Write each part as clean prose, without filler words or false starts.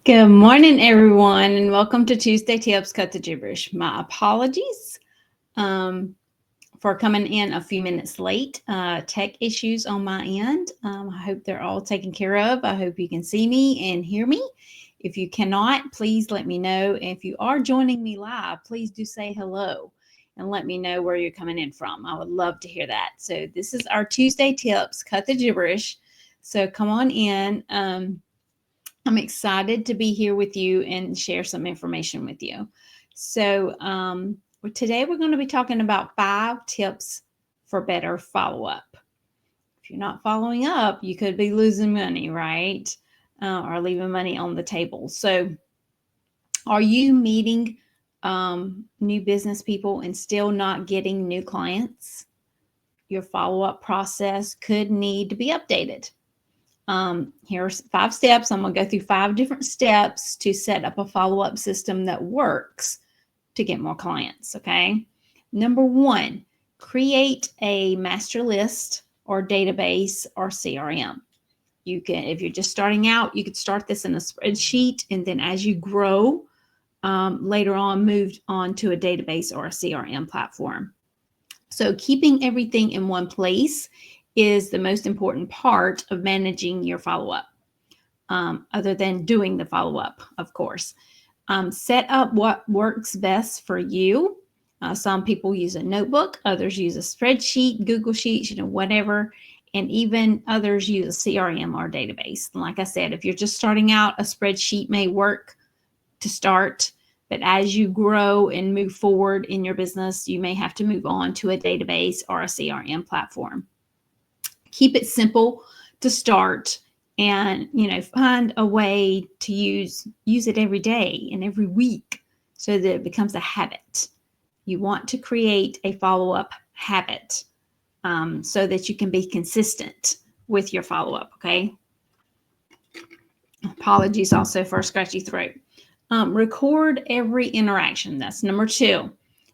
Good morning, everyone, and welcome to Tuesday Tips Cut the Gibberish. My apologies for coming in a few minutes late. Tech issues on my end. I hope they're all taken care of. I hope you can see me and hear me. If you cannot, please let me know. If you are joining me live, please do say hello and let me know where you're coming in from. I would love to hear that. So this is our Tuesday Tips Cut the Gibberish. So come on in. I'm excited to be here with you and share some information with you. So today we're going to be talking about 5 tips for better follow-up. If you're not following up, you could be losing money, right? Or leaving money on the table. So are you meeting new business people and still not getting new clients? Your follow-up process could need to be updated. Here's 5 steps. I'm going to go through 5 different steps to set up a follow-up system that works to get more clients. Okay. Number 1, create a master list or database or CRM. You can, if you're just starting out, you could start this in a spreadsheet, and then as you grow, later on, move on to a database or a CRM platform. So keeping everything in one place is the most important part of managing your follow-up, other than doing the follow-up, of course. Set up what works best for you. Some people use a notebook, others use a spreadsheet, Google Sheets, whatever, and even others use a CRM or database. And like I said, if you're just starting out, a spreadsheet may work to start, but as you grow and move forward in your business, you may have to move on to a database or a CRM platform. Keep it simple to start, and find a way to use it every day and every week so that it becomes a habit. You want to create a follow-up habit so that you can be consistent with your follow-up. Okay. Apologies also for a scratchy throat. Record every interaction. That's number 2.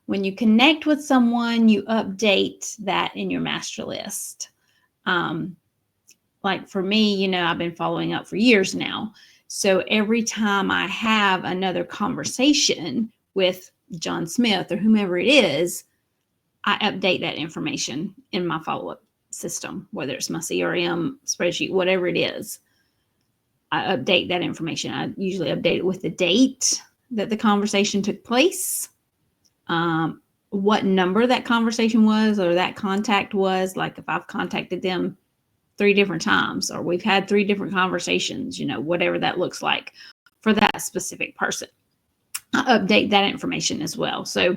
When you connect with someone, you update that in your master list. Like for me, I've been following up for years now. So every time I have another conversation with John Smith or whomever it is, I update that information in my follow-up system, whether it's my CRM, spreadsheet, whatever it is. I update that information. I usually update it with the date that the conversation took place, what number that conversation was or that contact was. Like if I've contacted them 3 different times, or we've had 3 different conversations, whatever that looks like for that specific person. I update that information as well. So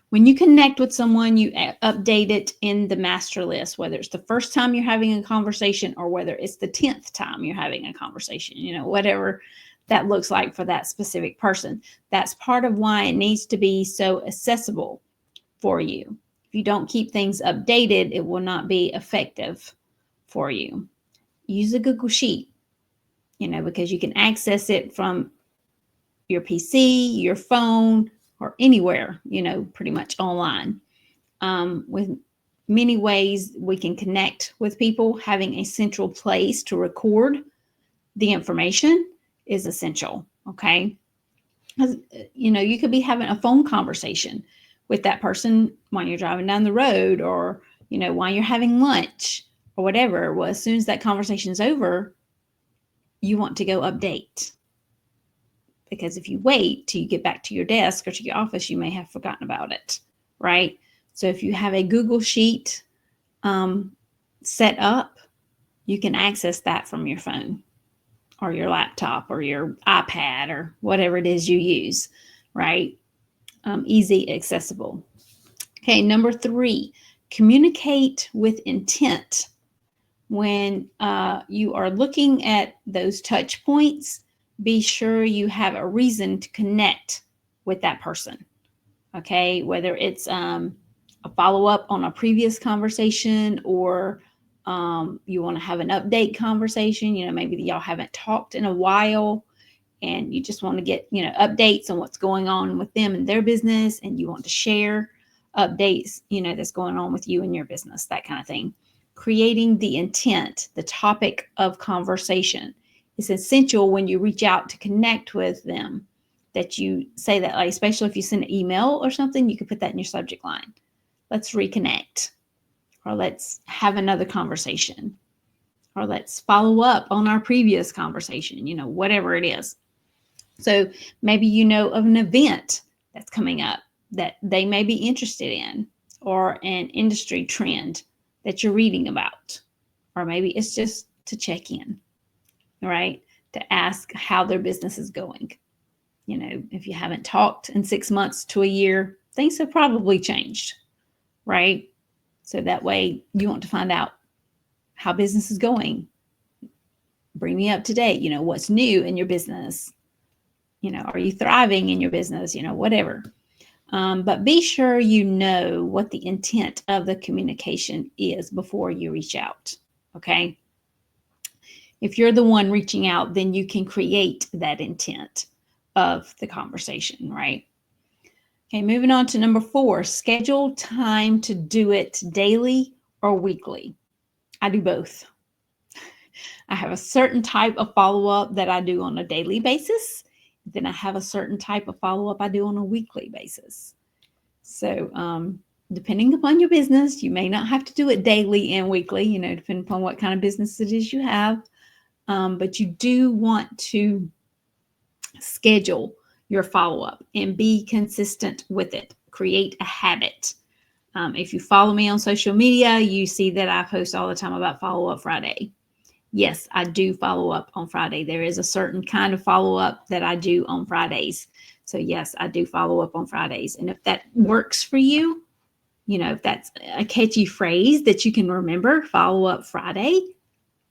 when you connect with someone, you update it in the master list, whether it's the first time you're having a conversation or whether it's the 10th time you're having a conversation, whatever that looks like for that specific person. That's part of why it needs to be so accessible for you. If you don't keep things updated, it will not be effective for you. Use a Google Sheet, because you can access it from your PC, your phone, or anywhere, pretty much online. With many ways we can connect with people, having a central place to record the information is essential. Okay. You could be having a phone conversation with that person while you're driving down the road, or, while you're having lunch or whatever. Well, as soon as that conversation is over, you want to go update. Because if you wait till you get back to your desk or to your office, you may have forgotten about it, right? So if you have a Google Sheet set up, you can access that from your phone or your laptop or your iPad or whatever it is you use, right? Easy, accessible. Okay, number 3, communicate with intent. When you are looking at those touch points, be sure you have a reason to connect with that person. Okay, whether it's a follow-up on a previous conversation, or you want to have an update conversation. Maybe y'all haven't talked in a while and you just want to get updates on what's going on with them and their business, and you want to share updates that's going on with you and your business, that kind of thing. Creating the intent, the topic of conversation, It's essential when you reach out to connect with them that you say that, like, especially if you send an email or something, you could put that in your subject line. Let's reconnect, or let's have another conversation, or let's follow up on our previous conversation, whatever it is. So maybe you know of an event that's coming up that they may be interested in, or an industry trend that you're reading about, or maybe it's just to check in, right? To ask how their business is going. If you haven't talked in 6 months to a year, things have probably changed, right? So that way you want to find out how business is going. Bring me up to date. What's new in your business? Are you thriving in your business? Whatever. But be sure you know what the intent of the communication is before you reach out. Okay. If you're the one reaching out, then you can create that intent of the conversation, right? Okay, moving on to number 4, schedule time to do it daily or weekly. I do both. I have a certain type of follow-up that I do on a daily basis. Then I have a certain type of follow-up I do on a weekly basis. So depending upon your business, you may not have to do it daily and weekly, depending upon what kind of business it is you have. But you do want to schedule your follow-up and be consistent with it. Create a habit. If you follow me on social media, you see that I post all the time about Follow-Up Friday. Yes, I do follow up on Friday. There is a certain kind of follow-up that I do on Fridays. So yes, I do follow up on Fridays. And if that works for you, if that's a catchy phrase that you can remember, Follow-Up Friday,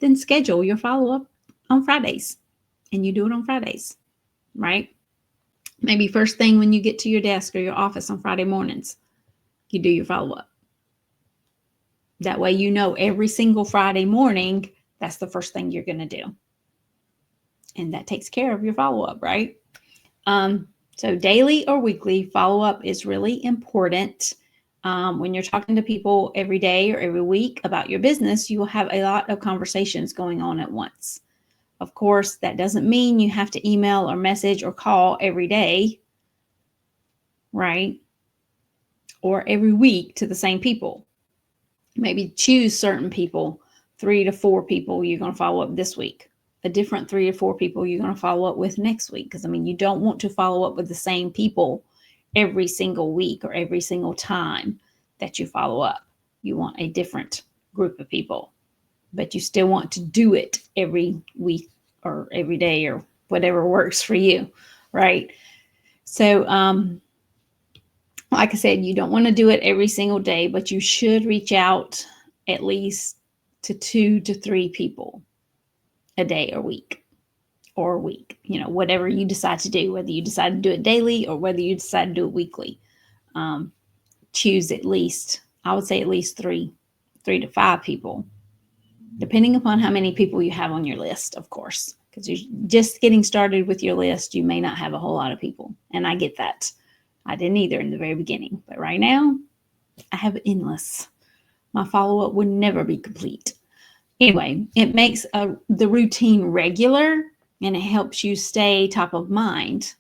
then schedule your follow-up on Fridays. And you do it on Fridays, right? Maybe first thing when you get to your desk or your office on Friday mornings, you do your follow-up. That way every single Friday morning, that's the first thing you're going to do. And that takes care of your follow-up, right? So daily or weekly follow-up is really important. When you're talking to people every day or every week about your business, you will have a lot of conversations going on at once. Of course, that doesn't mean you have to email or message or call every day, right? Or every week to the same people. Maybe choose certain people, 3 to 4 people you're going to follow up this week. A different 3 to 4 people you're going to follow up with next week. Because, you don't want to follow up with the same people every single week or every single time that you follow up. You want a different group of people. But you still want to do it every week or every day or whatever works for you, right? So, like I said, you don't want to do it every single day, but you should reach out at least to 2 to 3 people a day or week, whatever you decide to do, whether you decide to do it daily or whether you decide to do it weekly. Choose at least 3 to 5 people, depending upon how many people you have on your list, of course, because you're just getting started with your list. You may not have a whole lot of people. And I get that. I didn't either in the very beginning, but right now I have endless. My follow-up would never be complete. Anyway, it makes the routine regular, and it helps you stay top of mind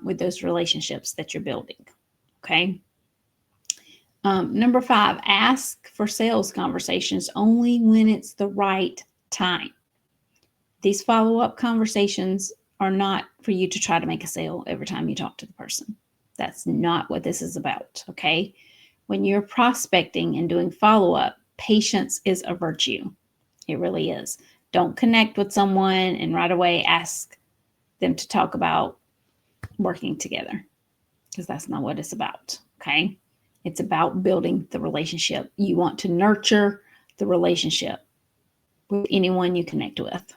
with those relationships that you're building. Okay. Number 5, ask for sales conversations only when it's the right time. These follow-up conversations are not for you to try to make a sale every time you talk to the person. That's not what this is about, okay? When you're prospecting and doing follow-up, patience is a virtue. It really is. Don't connect with someone and right away ask them to talk about working together, because that's not what it's about, okay? It's about building the relationship. You want to nurture the relationship with anyone you connect with,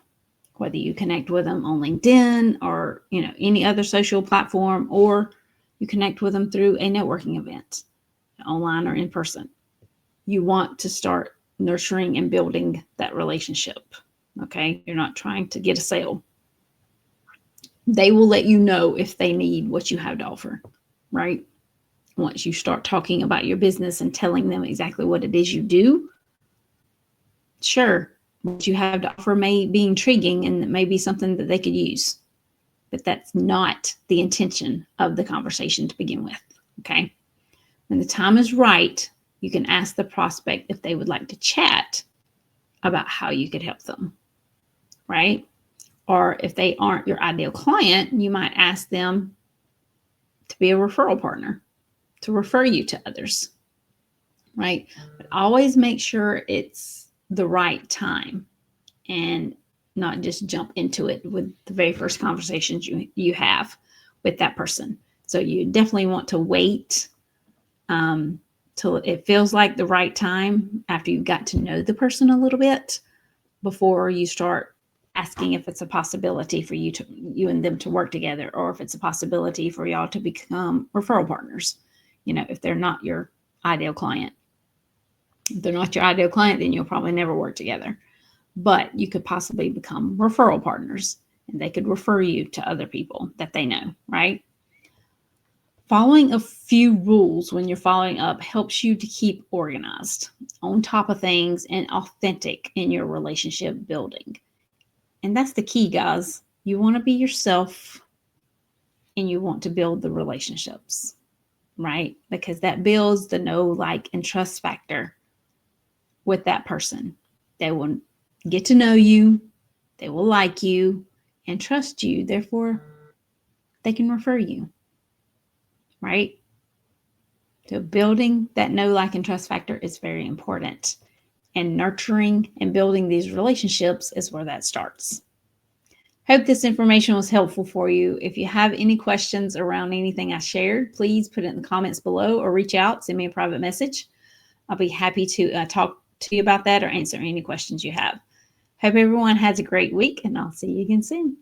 whether you connect with them on LinkedIn or any other social platform, or you connect with them through a networking event, online or in person. You want to start nurturing and building that relationship. Okay. You're not trying to get a sale. They will let you know if they need what you have to offer, right? Once you start talking about your business and telling them exactly what it is you do, sure, what you have to offer may be intriguing and it may be something that they could use, but that's not the intention of the conversation to begin with. Okay. When the time is right, you can ask the prospect if they would like to chat about how you could help them, right? Or if they aren't your ideal client, you might ask them to be a referral partner, to refer you to others, right? But always make sure it's the right time and not just jump into it with the very first conversations you have with that person. So you definitely want to wait till it feels like the right time after you've got to know the person a little bit before you start asking if it's a possibility for you and them to work together, or if it's a possibility for y'all to become referral partners. If they're not your ideal client. If they're not your ideal client, then you'll probably never work together. But you could possibly become referral partners, and they could refer you to other people that they know, right? Following a few rules when you're following up helps you to keep organized, on top of things, and authentic in your relationship building. And that's the key, guys. You want to be yourself and you want to build the relationships, right? Because that builds the know, like, and trust factor with that person. They will get to know you, they will like you and trust you. Therefore, they can refer you, right? So building that know, like, and trust factor is very important. And nurturing and building these relationships is where that starts. Hope this information was helpful for you. If you have any questions around anything I shared, please put it in the comments below or reach out, send me a private message. I'll be happy to talk to you about that or answer any questions you have. Hope everyone has a great week, and I'll see you again soon.